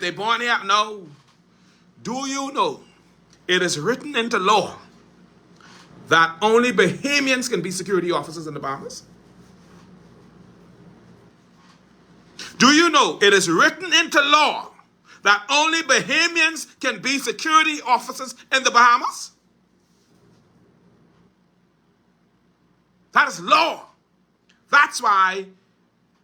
they born here, no. Do you know it is written into law that only Bahamians can be security officers in the Bahamas? Do you know it is written into law that only Bahamians can be security officers in the Bahamas? That is law. That's why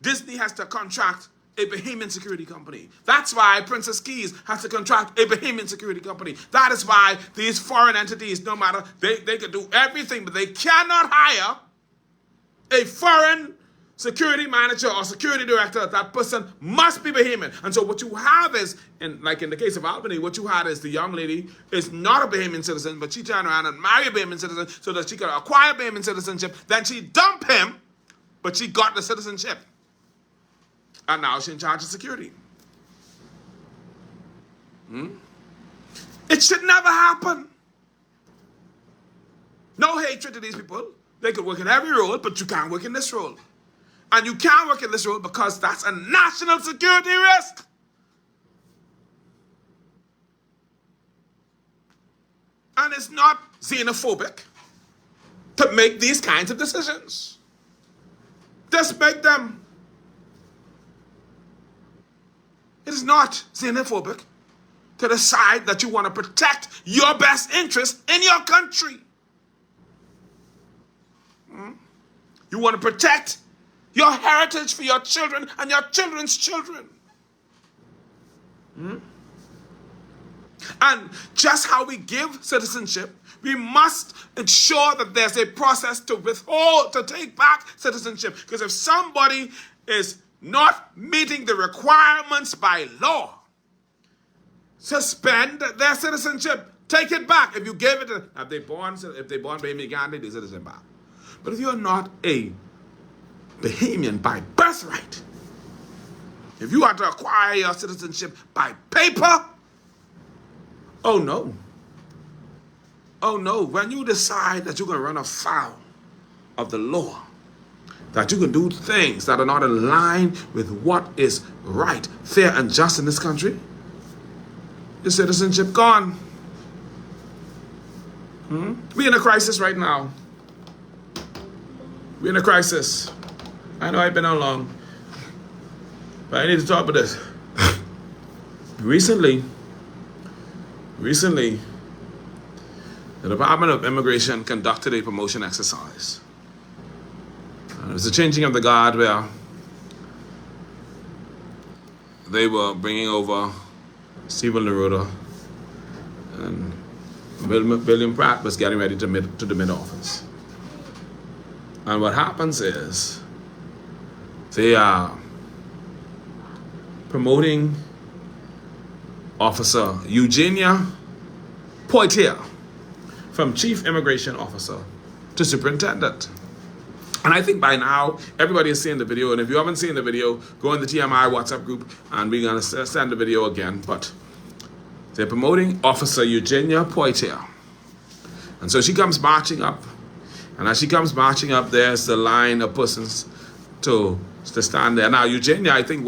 Disney has to contract a Bahamian security company. That's why Princess Keys has to contract a Bahamian security company. That is why these foreign entities, no matter, they can do everything, but they cannot hire a foreign security manager or security director. That person must be Bahamian. And so what you have is, like in the case of Albany, what you had is the young lady is not a Bahamian citizen, but she turned around and married a Bahamian citizen so that she could acquire Bahamian citizenship. Then she dumped him, but she got the citizenship. And now she's in charge of security. It should never happen. No hatred to these people. They could work in every role, but you can't work in this role. And you can't work in this role because that's a national security risk. And it's not xenophobic to make these kinds of decisions. Just make them. It is not xenophobic to decide that you want to protect your best interest in your country. You want to protect your heritage for your children and your children's children. And just how we give citizenship, we must ensure that there's a process to withhold, to take back citizenship. Because if somebody is not meeting the requirements by law, suspend their citizenship. Take it back. If you gave it to, if they born Bahamian, you can't take the citizenship back. But if you're not a Bahamian by birthright, if you are to acquire your citizenship by paper, oh no. Oh no. When you decide that you're going to run afoul of the law, that you can do things that are not in line with what is right, fair, and just in this country, your citizenship gone. We're in a crisis right now. We're in a crisis. I know I've been on long, but I need to talk about this. Recently, the Department of Immigration conducted a promotion exercise. It was a changing of the guard where they were bringing over Stephen Laroda, and William Pratt was getting ready to the mid-office. And what happens is they are promoting Officer Eugenia Poitier from Chief Immigration Officer to Superintendent. And I think by now, everybody has seen the video. And if you haven't seen the video, go in the TMI WhatsApp group and we're going to send the video again. But they're promoting Officer Eugenia Poitier. And so she comes marching up. And as she comes marching up, there's the line of persons to stand there. Now, Eugenia, I think,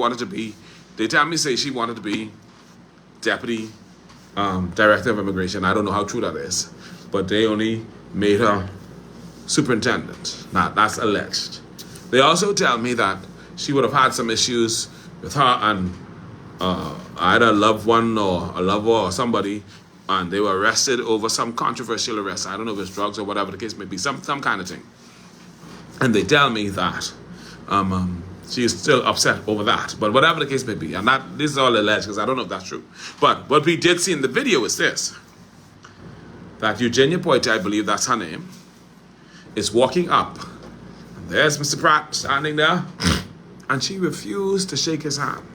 they tell me she wanted to be Deputy Director of Immigration. I don't know how true that is. But they only made her Superintendent. Now, that's alleged. They also tell me that she would have had some issues with her and either a loved one or a lover or somebody, and they were arrested over some controversial arrest. I don't know if it's drugs or whatever the case may be, some kind of thing. And they tell me that she is still upset over that, but whatever the case may be, and this is all alleged because I don't know if that's true. But what we did see in the video is this, that Eugenia Poitier, I believe that's her name, is walking up. And there's Mr. Pratt standing there, and she refused to shake his hand.